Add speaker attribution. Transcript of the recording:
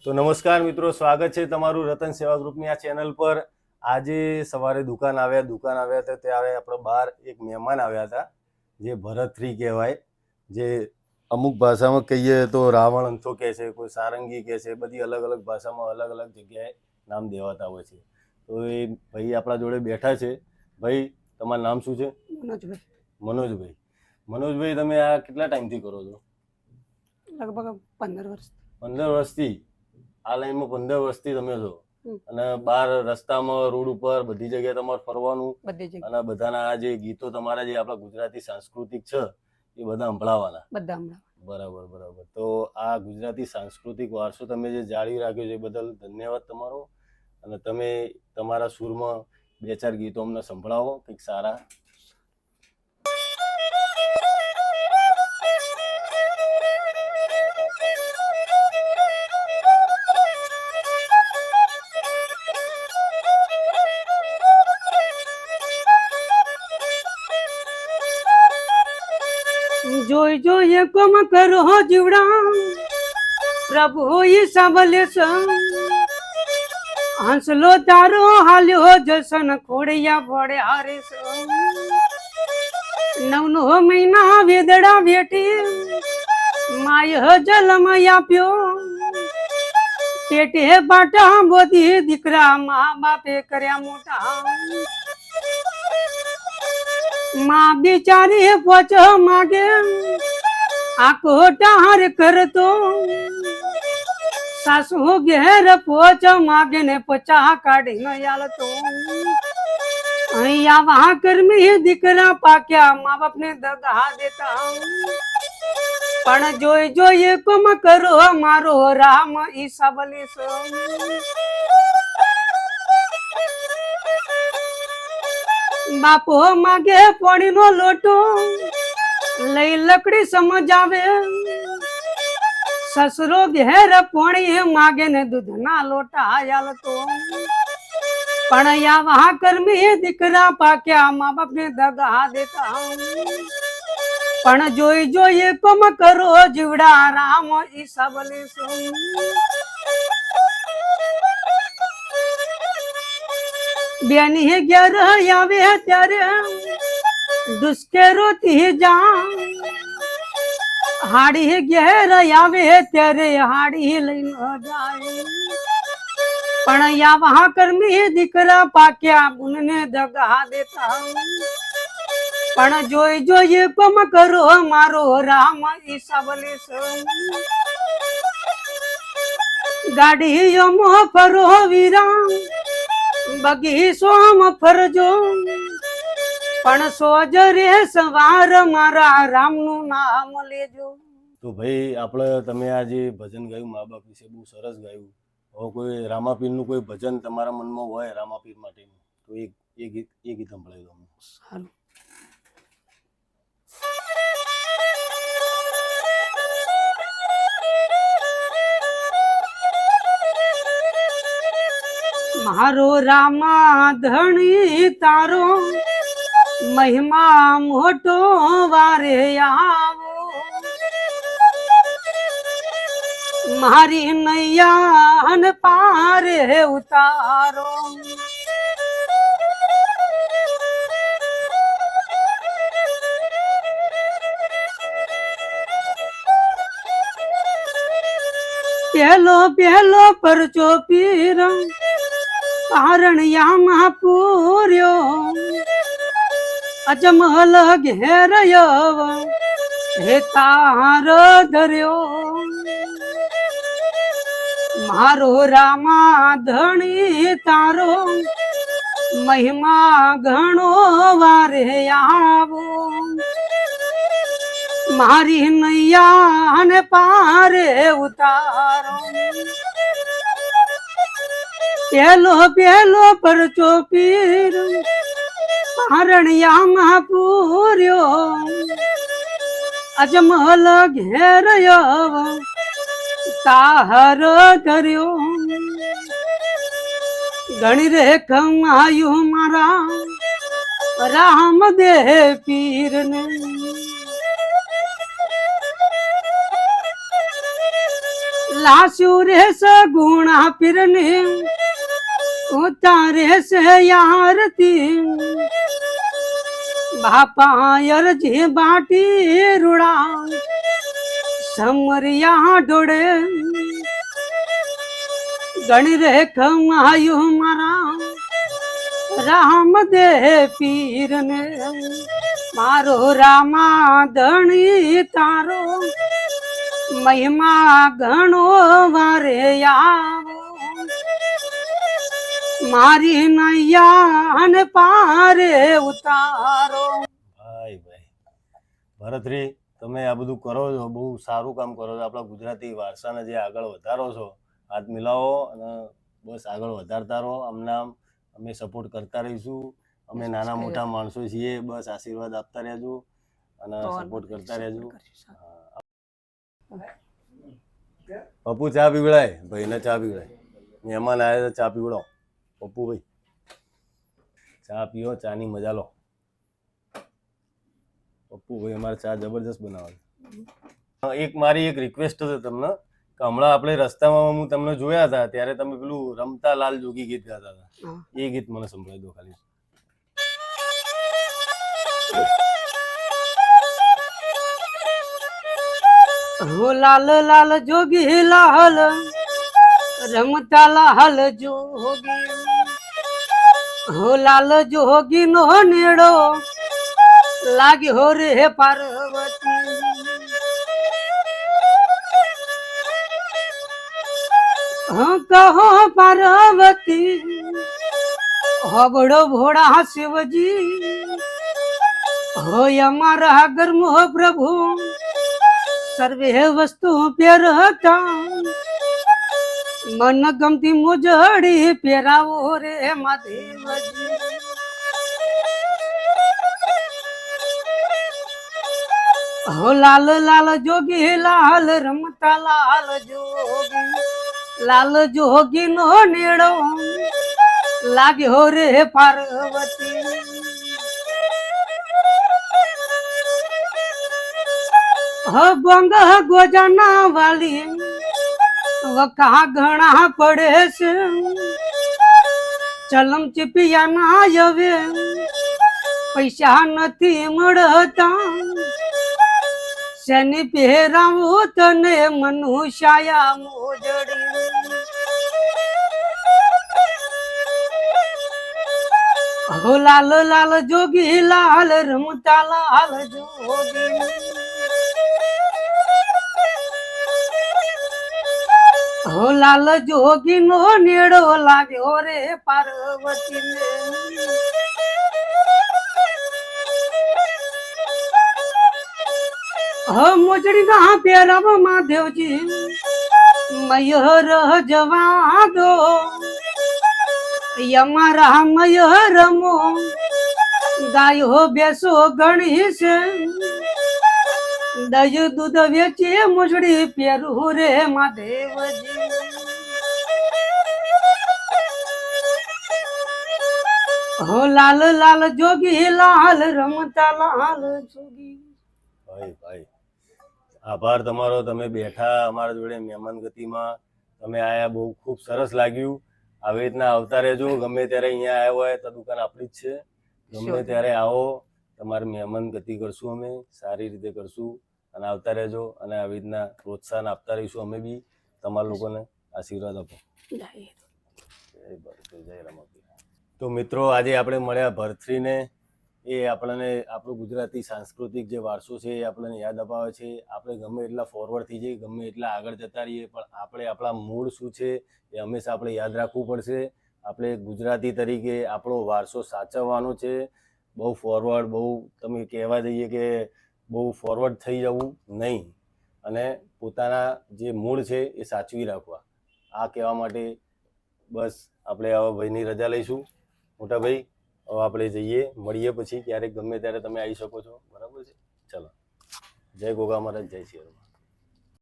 Speaker 1: તો નમસ્કાર મિત્રો, સ્વાગત છે તમારું રતન સેવા ગ્રુપની આ ચેનલ પર। આજે સવારે દુકાન આવ્યા હતા ત્યારે આપણે બહાર એક મહેમાન આવ્યા હતા જે ભરતરી કહેવાય, જે અમુક ભાષામાં કહીએ તો રાવણ અંથો કહે છે, કોઈ સારંગી કહે છે, બધી અલગ અલગ ભાષામાં અલગ અલગ જગ્યાએ નામ દેવાતા હોય છે। તો એ ભાઈ આપણા જોડે બેઠા છે। ભાઈ, તમારું નામ શું છે? મનોજભાઈ। મનોજભાઈ, તમે આ કેટલા ટાઈમથી કરો છો?
Speaker 2: લગભગ 15 વર્ષ।
Speaker 1: 15 વર્ષથી આ લાઈનમાં 15 વર્ષથી તમે છો અને બહાર રસ્તામાં, રોડ ઉપર, બધી જગ્યાએ તમારે ફરવાનું અને બધાના આ જે ગીતો તમારા જે આપણા ગુજરાતી સાંસ્કૃતિક છે એ બધા સંભળાવવાના। બરાબર બરાબર। તો આ ગુજરાતી સાંસ્કૃતિક વારસો તમે જે જાળવી રાખ્યો છે એ બદલ ધન્યવાદ તમારો। અને તમે તમારા સૂરમાં 2-4 ગીતો અમને સંભળાવો કંઈક સારા।
Speaker 2: જોઈ જોઈએ કોમ કરો જીવડા પ્રભુ ઈસા બલે હંસલો તારો હાલ્યો જસન ખોડિયા ભોળે હારે। 9 મહિના વેદડા વેટી માય જલમ આપ્યો, પેટે બાટા બોધી દીકરા મા બાપે કર્યા મોટા। માં બિચારી પોચ માગે આખો ટાર કરતો, સાસુ ઘેર પોચ માગે ને પચા કાઢી ન આલતો। અહીંયા વાહ કર્મી દીકરા પાક્યા મા બાપ ને દગા દેતા, પણ જોઈ જોઈ કોમ કરો મારો રામ ઈસા બલીસ। બાપો માગે પાણી નો લોટો લઈ લકડી સમજાવે, સસરો ઘેર પાણી માગે ને દૂધ ના લોટા આલતો, પણ આવા કર્મી દીકરા પાક્યા મા બાપ ને દગા દેતા, પણ જોઈ જોઈ કોમ કરો જીવડા રામ ઈસા બલીસ। બેની ઘેર આવે ત્યારે દુષ્કેરો થી જા, હાડી ઘેર આવે ત્યારે હાડી લઈને જાય, પણ આવા કર્મી દીકરા પાક્યા ગુણને દગા દેતા, પણ જોઈ જોઈ કોમ કરો મારો રામ ઈસા બલીસ। ગાડીઓમાં ફરો વીરા બગીચોમ ફરજો, પણ સોજરે સવાર મારા રામનું નામ લેજો।
Speaker 1: તો ભાઈ, આપણે તમે આ જે ભજન ગાયું મા બાપ વિશે બહુ સરસ ગાયું। હવે કોઈ રામાપીરનું કોઈ ભજન તમારા મનમાં હોય રામાપીર માટેનું તો એ ગીત સંભળાવી દો અમને।
Speaker 2: સારું। મારો રામા ધણી તારો મહિમા મોટો વારે આવો, મારી નૈયાન પારે ઉતારો। પેલો પેલો પરચો પીર કારણિયામાં પૂર્યો, અજમલ ઘેરયો હે તાર ધર્યો, મારો રામા ધણી તારો મહિમા ઘણો વારે આવો, મારી નૈયાને પારે ઉતારો। પેલો પેલો પરચો પીર કારણિયામાં પૂર્યો, અજમલ ઘેરયો તાર ધર્યો, ઘણી રે કમાયું મારા રામદેવ પીર ને। લાસુ રે સગુણા પીરને ઉતારે છે યારતી બાપા અરજી બાટી રૂડા સમરિયા ડોળે ગણી રે કમાયું મારા રામદે પીરને મારો રામા ધણી તારો મહિમા ઘણો વારે આવો મારી નૈયા ને પારે ઉતારો.
Speaker 1: ભાઈ ભરતરી, તમે આ બધું કરો છો, બહુ સારું કામ કરો છો. આપણા ગુજરાતી વારસાને જે આગળ વધારો છો, હાથ મિલાવો અને બસ આગળ વધારતા રહો. આમ અમે સપોર્ટ કરતા રહીશું. અમે નાના મોટા માણસો છીએ, બસ આશીર્વાદ આપતા રહેજો અને સપોર્ટ કરતા રહેજો. પપ્પુ ચા પીવડાય, ભાઈને ચા પીવડાય. મહેમાન આવ્યા તો ચા પીવડાવો. પપ્પુ ભાઈ ચા પીઓ, ચાની મજા લો. પપ્પુ ભાઈ અમારે ચા જબરજસ્ત બનાવે. મારી એક રિક્વેસ્ટ છે તમને કે હમણાં આપણે રસ્તામાં હું તમને જોયા હતા ત્યારે તમે પેલું રમતા લાલ જોગી ગીત ગાતા હતા, એ ગીત મને સંભળાવી દો ખાલી.
Speaker 2: હો લાલ લાલ જોગી લાલ રમતા લાલ જોગી, હો લાલ જોગી નો નેડો લાગ્યો રે પાર્વતી. કહો પાર્વતી હોબડો ભોળા શિવજી હોય અમારા ગર્મો પ્રભુ સર્વે વસ્તુ પહેરતા મન ગમતી મોજડી પહેરાવો રે મહાદેવજી. હો લાલ લાલ જોગી લાલ રમતા લાલ જોગી, લાલ જોગી નો નેડો લાગ્યો રે પાર્વતી. બંગ ગોજાના વાલી વકા ઘણા પડે છે, ચલમ ચીપિયા ના હવે પૈસા નથી મળતા, શેની પહેરાવું તને મનુષ્યા મોજડી. હો લાલ લાલ જોગી લાલ રમતા લાલ જોગી, હો લાલ જોગી નો નેડો લાગ્યો રે પાર્વતી ને. મોજડી ના પહેરાવ મહાદેવજી મયર જવા દો, અમારા મયર મો ગાયો બેસો ગણી છે, દય દૂધ વેચે મોજડી પહેરું રે મહાદેવજી. હો લાલ લાલ જોગી લાલ રમતા લાલ જોગી.
Speaker 1: ભાઈ આભાર તમારો, તમે બેઠા અમારા જોડે મહેમાન ગતિમાં તમે આયા, બહુ ખૂબ સરસ લાગ્યું. આવી રીતના આવતા રહેજો, ગમે ત્યારે અહીંયા આવ્યા હોય તો દુકાન આપણી જ છે, ગમે ત્યારે આવો, તમારી મહેમાન ગતિ કરશું, અમે સારી રીતે કરશું અને આવતા રહેજો અને આવી રીતના પ્રોત્સાહન આપતા રહીશું. અમે બી તમારા લોકોને આશીર્વાદ આપો. જય રમાપીર. તો મિત્રો, આજે આપણે મળ્યા ભરથરીને. એ આપણને આપણું ગુજરાતી સાંસ્કૃતિક જે વારસો છે એ આપણને યાદ અપાવે છે. આપણે ગમે એટલા ફોરવર્ડ થઈ જઈએ, ગમે એટલા આગળ જતા રહીએ, પણ આપણે આપણા મૂળ શું છે એ હંમેશા આપણે યાદ રાખવું પડશે. આપણે ગુજરાતી તરીકે આપણો વારસો સાચવવાનો છે. બહુ ફોરવર્ડ, બહુ તમે કહેવા જઈએ કે બહુ ફોરવર્ડ થઈ જવું નહીં અને પોતાના જે મૂળ છે એ સાચવી રાખવા. આ કહેવા માટે બસ આપણે આવા ભાઈની રજા લઈશું. મોટા ભાઈ, હવે આપણે જઈએ, મળીએ પછી ક્યારેક, ગમે ત્યારે તમે આવી શકો છો, બરાબર છે? ચલો, જય ગોગા મહારાજ, જય શ્રી રામ.